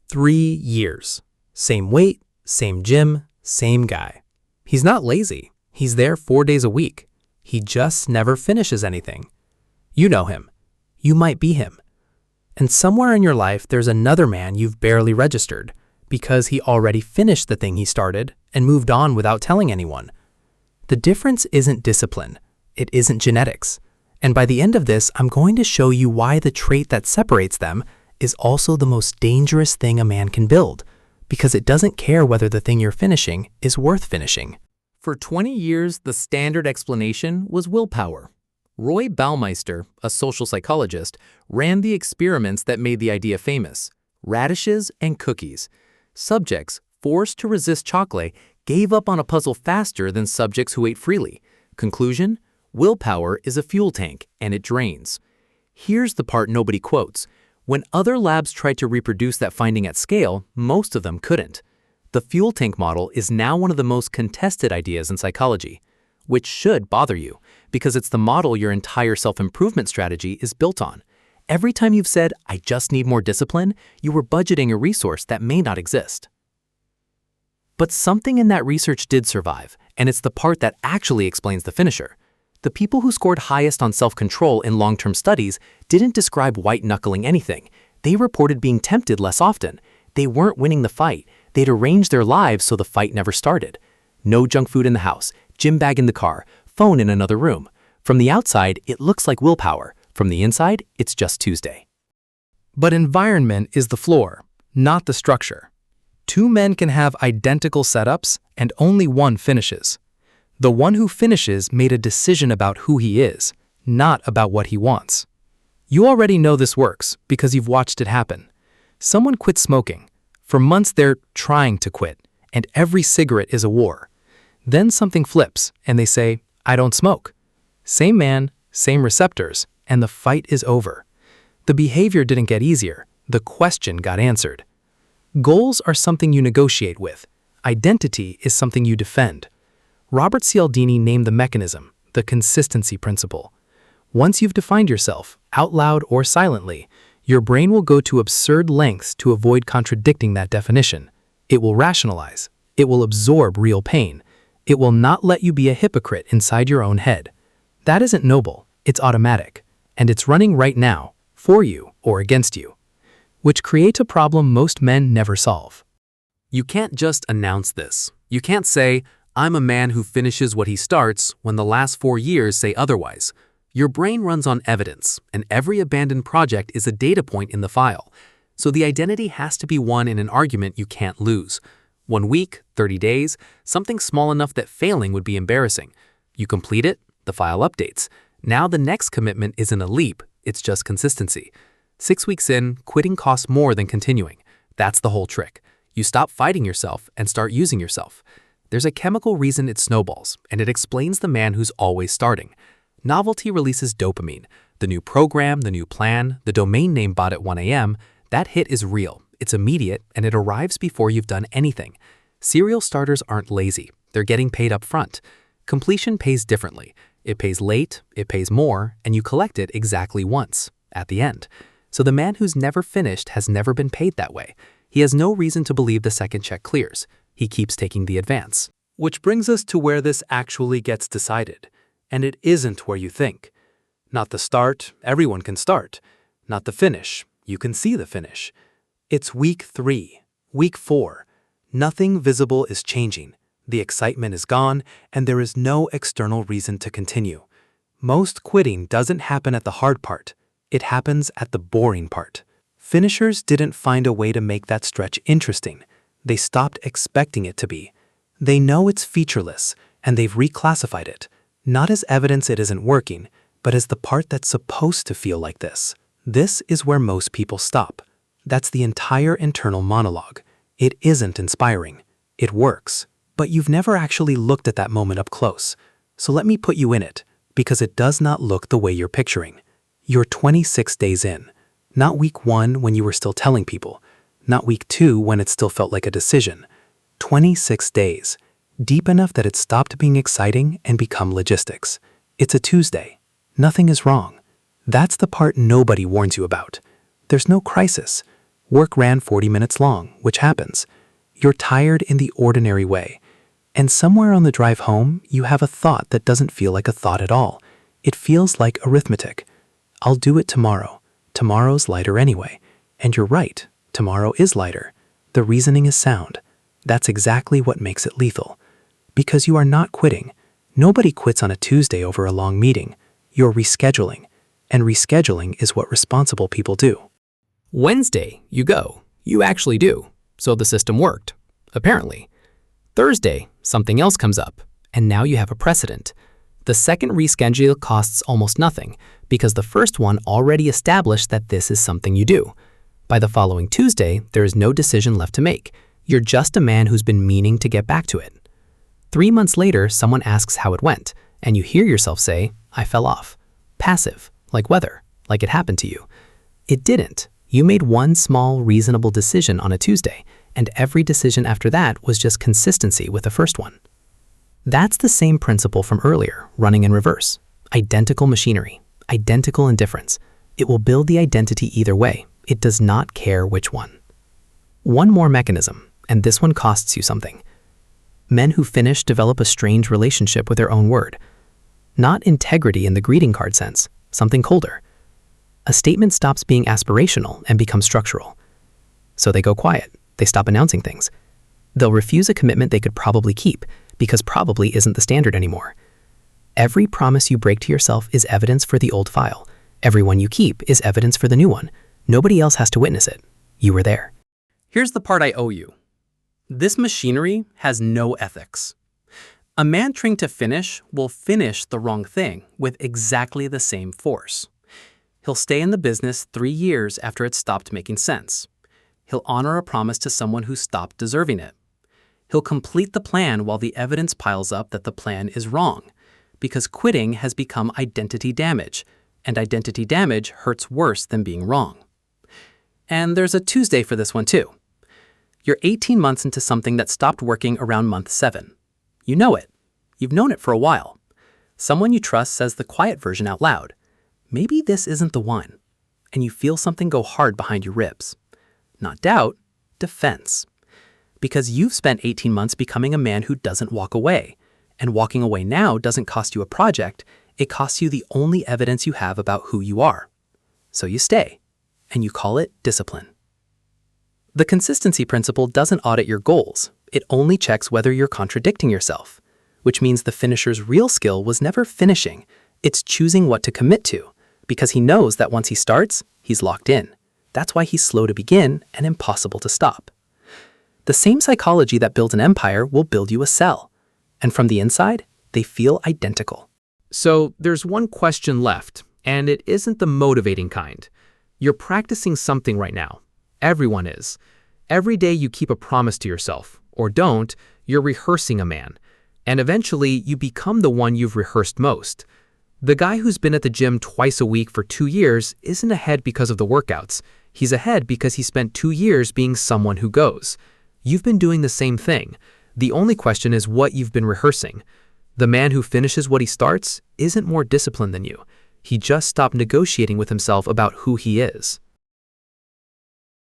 3 years. Same weight, same gym, same guy. He's not lazy. He's there 4 days a week. He just never finishes anything. You know him. You might be him. And somewhere in your life, there's another man you've barely registered because he already finished the thing he started and moved on without telling anyone. The difference isn't discipline. It isn't genetics. And by the end of this, I'm going to show you why the trait that separates them is also the most dangerous thing a man can build, because it doesn't care whether the thing you're finishing is worth finishing. For 20 years, the standard explanation was willpower. Roy Baumeister, a social psychologist, ran the experiments that made the idea famous: radishes and cookies. Subjects forced to resist chocolate gave up on a puzzle faster than subjects who ate freely. Conclusion: willpower is a fuel tank, and it drains. Here's the part nobody quotes. When other labs tried to reproduce that finding at scale, most of them couldn't. The fuel tank model is now one of the most contested ideas in psychology, which should bother you, because it's the model your entire self-improvement strategy is built on. Every time you've said, "I just need more discipline," you were budgeting a resource that may not exist. But something in that research did survive, and it's the part that actually explains the finisher. The people who scored highest on self-control in long-term studies didn't describe white-knuckling anything. They reported being tempted less often. They weren't winning the fight. They'd arranged their lives so the fight never started. No junk food in the house, gym bag in the car, phone in another room. From the outside, it looks like willpower. From the inside, it's just Tuesday. But environment is the floor, not the structure. 2 men can have identical setups, and only one finishes. The one who finishes made a decision about who he is, not about what he wants. You already know this works because you've watched it happen. Someone quits smoking. For months they're trying to quit, and every cigarette is a war. Then something flips, and they say, "I don't smoke." Same man, same receptors, and the fight is over. The behavior didn't get easier. The question got answered. Goals are something you negotiate with. Identity is something you defend. Robert Cialdini named the mechanism the consistency principle. Once you've defined yourself, out loud or silently, your brain will go to absurd lengths to avoid contradicting that definition. It will rationalize. It will absorb real pain. It will not let you be a hypocrite inside your own head. That isn't noble. It's automatic. And it's running right now, for you or against you, which creates a problem most men never solve. You can't just announce this. You can't say, "I'm a man who finishes what he starts," when the last 4 years say otherwise. Your brain runs on evidence, and every abandoned project is a data point in the file. So the identity has to be won in an argument you can't lose. 1 week, 30 days, something small enough that failing would be embarrassing. You complete it, the file updates. Now the next commitment isn't a leap, it's just consistency. 6 weeks in, quitting costs more than continuing. That's the whole trick. You stop fighting yourself and start using yourself. There's a chemical reason it snowballs, and it explains the man who's always starting. Novelty releases dopamine. The new program, the new plan, the domain name bought at 1 a.m., that hit is real. It's immediate, and it arrives before you've done anything. Serial starters aren't lazy. They're getting paid up front. Completion pays differently. It pays late, it pays more, and you collect it exactly once, at the end. So the man who's never finished has never been paid that way. He has no reason to believe the second check clears. He keeps taking the advance. Which brings us to where this actually gets decided. And it isn't where you think. Not the start, everyone can start. Not the finish, you can see the finish. It's week 3, week 4. Nothing visible is changing. The excitement is gone, and there is no external reason to continue. Most quitting doesn't happen at the hard part. It happens at the boring part. Finishers didn't find a way to make that stretch interesting. They stopped expecting it to be. They know it's featureless, and they've reclassified it, not as evidence it isn't working, but as the part that's supposed to feel like this. This is where most people stop. That's the entire internal monologue. It isn't inspiring. It works. But you've never actually looked at that moment up close. So let me put you in it, because it does not look the way you're picturing. You're 26 days in. Not week 1 when you were still telling people. Not week 2 when it still felt like a decision. 26 days. Deep enough that it stopped being exciting and become logistics. It's a Tuesday. Nothing is wrong. That's the part nobody warns you about. There's no crisis. Work ran 40 minutes long, which happens. You're tired in the ordinary way. And somewhere on the drive home, you have a thought that doesn't feel like a thought at all. It feels like arithmetic. I'll do it tomorrow. Tomorrow's lighter anyway. And you're right, tomorrow is lighter. The reasoning is sound. That's exactly what makes it lethal. Because you are not quitting. Nobody quits on a Tuesday over a long meeting. You're rescheduling. And rescheduling is what responsible people do. Wednesday, you go. You actually do. So the system worked. Apparently. Thursday, something else comes up. And now you have a precedent. The second reschedule costs almost nothing because the first one already established that this is something you do. By the following Tuesday, there is no decision left to make. You're just a man who's been meaning to get back to it. 3 months later, someone asks how it went, and you hear yourself say, I fell off. Passive, like weather, like it happened to you. It didn't. You made one small, reasonable decision on a Tuesday, and every decision after that was just consistency with the first one. That's the same principle from earlier, running in reverse. Identical machinery, identical indifference. It will build the identity either way. It does not care which one. One more mechanism, and this one costs you something. Men who finish develop a strange relationship with their own word. Not integrity in the greeting card sense, something colder. A statement stops being aspirational and becomes structural. So they go quiet. They stop announcing things. They'll refuse a commitment they could probably keep because probably isn't the standard anymore. Every promise you break to yourself is evidence for the old file. Every one you keep is evidence for the new one. Nobody else has to witness it. You were there. Here's the part I owe you. This machinery has no ethics. A man trained to finish will finish the wrong thing with exactly the same force. He'll stay in the business 3 years after it stopped making sense. He'll honor a promise to someone who stopped deserving it. He'll complete the plan while the evidence piles up that the plan is wrong, because quitting has become identity damage, and identity damage hurts worse than being wrong. And there's a Tuesday for this one too. You're 18 months into something that stopped working around month 7. You know it. You've known it for a while. Someone you trust says the quiet version out loud. Maybe this isn't the one. And you feel something go hard behind your ribs. Not doubt, defense. Because you've spent 18 months becoming a man who doesn't walk away. And walking away now doesn't cost you a project, it costs you the only evidence you have about who you are. So you stay. And you call it discipline. The consistency principle doesn't audit your goals. It only checks whether you're contradicting yourself, which means the finisher's real skill was never finishing. It's choosing what to commit to, because he knows that once he starts, he's locked in. That's why he's slow to begin and impossible to stop. The same psychology that builds an empire will build you a cell. And from the inside, they feel identical. So there's one question left, and it isn't the motivating kind. You're practicing something right now. Everyone is. Every day you keep a promise to yourself, or don't, you're rehearsing a man. And eventually you become the one you've rehearsed most. The guy who's been at the gym twice a week for 2 years isn't ahead because of the workouts. He's ahead because he spent 2 years being someone who goes. You've been doing the same thing. The only question is what you've been rehearsing. The man who finishes what he starts isn't more disciplined than you. He just stopped negotiating with himself about who he is.